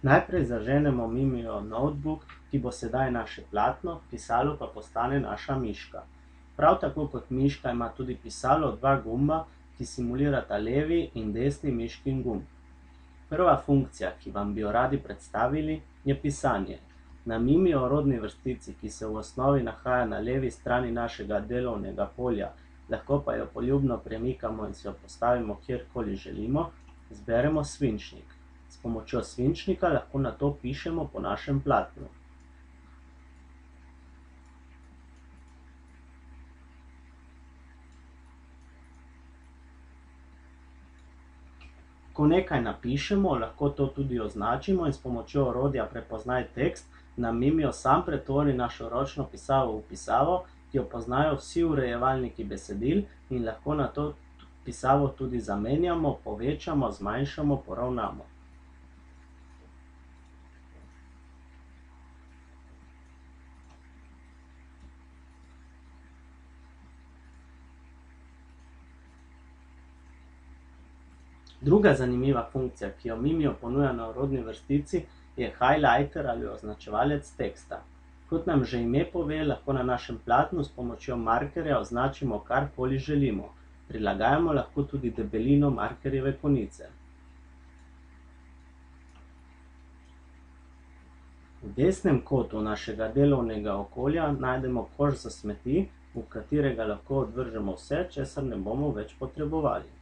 Najprej zaženemo Mimio notebook, ki bo sedaj naše platno, pisalo pa postane naša miška. Prav tako kot miška ima tudi pisalo dva gumba, ki simulirata levi in desni miškin gumb. Prva funkcija, ki vam bi jo radi predstavili, je pisanje. Na Mimio rodni vrstici, ki se v osnovi nahaja na levi strani našega delovnega polja, lahko pa jo poljubno premikamo in si jo postavimo kjerkoli želimo, izberemo svinčnik. S pomočjo svinčnika lahko nato pišemo po našem platnu. Ko nekaj napišemo, lahko to tudi označimo in s pomočjo orodja Prepoznaj tekst na Mimio sam pretvori našo ročno pisavo v pisavo, ki jo poznajo vsi urejevalniki besedil in lahko nato pisavo tudi zamenjamo, povečamo, zmanjšamo, poravnamo. Druga zanimiva funkcija, ki jo Mimio ponuja na rodni vrstici, je highlighter ali označevalec teksta. Kot nam že ime pove, lahko na našem platnu s pomočjo markerja označimo karkoli želimo. Prilagajamo lahko tudi debelino markerjeve konice. V desnem kotu našega delovnega okolja najdemo koš za smeti, v katerega lahko odvržemo vse, česar ne bomo več potrebovali.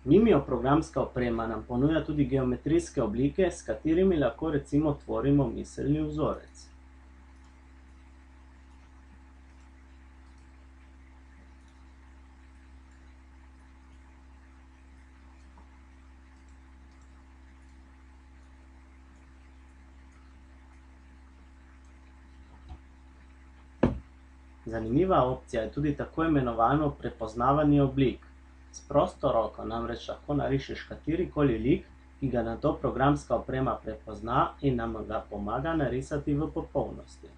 Mimio programska oprema nam ponuja tudi geometrijske oblike, s katerimi lahko recimo tvorimo miselni vzorec. Zanimiva opcija je tudi tako imenovano prepoznavanje oblik. S prosto roko namreč lahko narišeš katerikoli lik, ki ga nato programska oprema prepozna in nam ga pomaga narisati v popolnosti.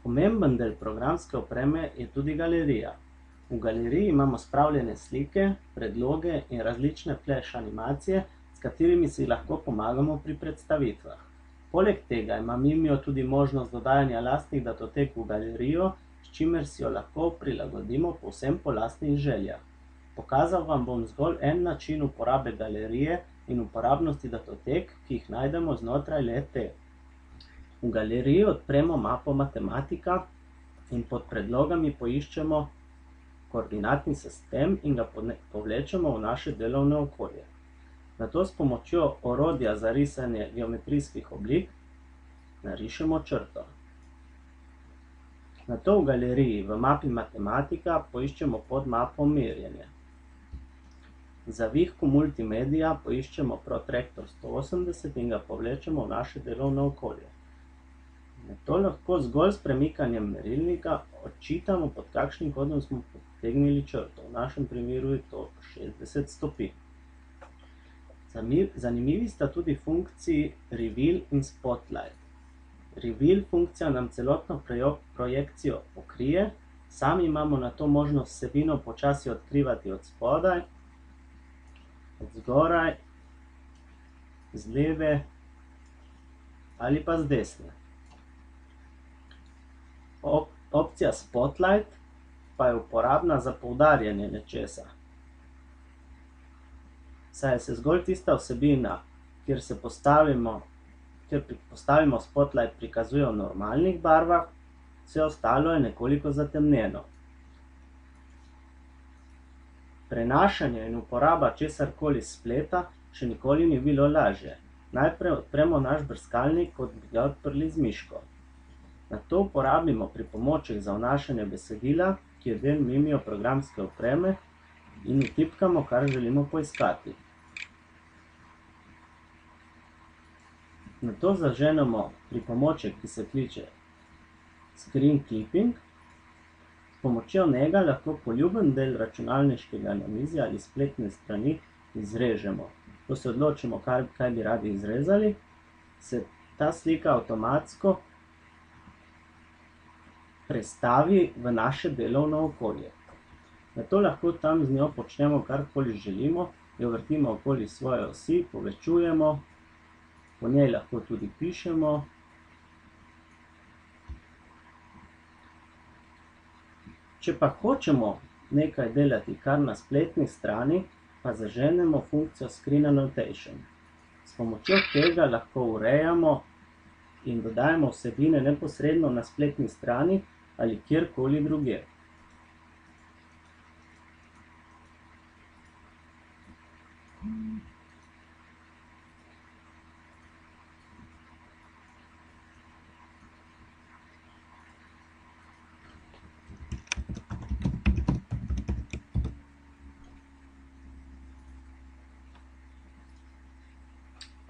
Pomemben del programske opreme je tudi galerija. V galeriji imamo spravljene slike, predloge in različne flash animacije, s katerimi si lahko pomagamo pri predstavitvah. Poleg tega ima Mimio tudi možnost dodajanja lastnih datotek v galerijo, s čimer si jo lahko prilagodimo povsem po lastnih željah. Pokazal vam bom zgolj en način uporabe galerije in uporabnosti datotek, ki jih najdemo znotraj le-te. V galeriji odpremo mapo Matematika in pod predlogami poiščemo koordinatni sistem in ga povlečemo v naše delovno okolje. Nato s pomočjo orodja za risanje geometrijskih oblik narišemo črto. Nato v galeriji v mapi Matematika poiščemo podmapo Merjenje. Za vihko multimedija poiščemo Protractor 180 in ga povlečemo v naše delovno okolje. Nato lahko zgolj s premikanjem merilnika odčitamo, pod kakšnim kotom smo potegnili črto. V našem primeru je to 60 stopinj. Zanimivi sta tudi funkciji Reveal in Spotlight. Reveal funkcija nam celotno projekcijo pokrije, sami imamo nato možnost vsebino počasi odkrivati od spodaj, od zgoraj, z leve ali pa z desne. Opcija Spotlight pa je uporabna za poudarjanje nečesa. Saj se zgolj tista vsebina, kjer postavimo Spotlight, prikazuje v normalnih barvah, vse ostalo je nekoliko zatemnjeno. Prenašanje in uporaba česarkoli s spleta še nikoli ni bilo lažje. Najprej odpremo naš brskalnik, kot bi ga odprli z miško. Nato uporabimo pripomoček za vnašanje besedila, ki je del Mimio programske opreme, in vtipkamo, kar želimo poiskati. Nato zaženemo pripomoček, ki se kliče Screen Clipping. S pomočjo njega lahko poljuben del računalniškega namizja ali spletne strani izrežemo. Ko se odločimo, kaj bi radi izrezali, se ta slika avtomatsko prestavi v naše delovno okolje. Nato lahko tam z njo počnemo karkoli želimo, jo vrtimo okoli svoje osi, povečujemo, po njej lahko tudi pišemo. Če pa hočemo nekaj delati kar na spletni strani, pa zaženemo funkcijo Screen Annotation. S pomočjo tega lahko urejamo in dodajamo vsebine neposredno na spletni strani ali kjerkoli drugje.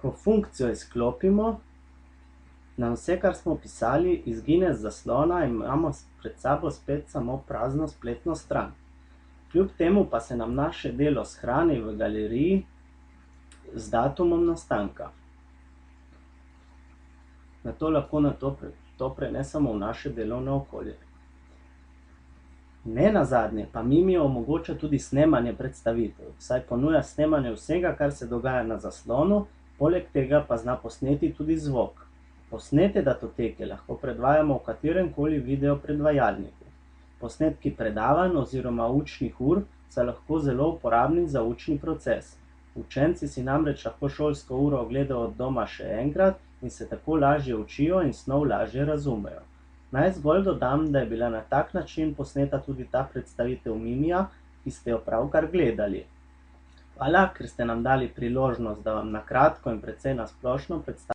Ko funkcijo izklopimo, nam vse, kar smo pisali, izgine z zaslona in imamo pred sabo spet samo prazno spletno stran. Kljub temu pa se nam naše delo shrani v galeriji z datumom nastanka. Nato lahko to prenesemo v naše delovno okolje. Nenazadnje pa Mimio omogoča tudi snemanje predstavitev, saj ponuja snemanje vsega, kar se dogaja na zaslonu, poleg tega pa zna posneti tudi zvok. Posnete datoteke lahko predvajamo v kateremkoli video predvajalniku. Posnetki predavanj oziroma učnih ur so lahko zelo uporabni za učni proces. Učenci si namreč lahko šolsko uro ogledajo od doma še enkrat in se tako lažje učijo in snov lažje razumejo. Naj zgolj dodam, da je bila na tak način posneta tudi ta predstavitev Mimija, ki ste jo pravkar gledali. Hvala, ker ste nam dali priložnost, da vam na kratko in precej na splošno predstavimo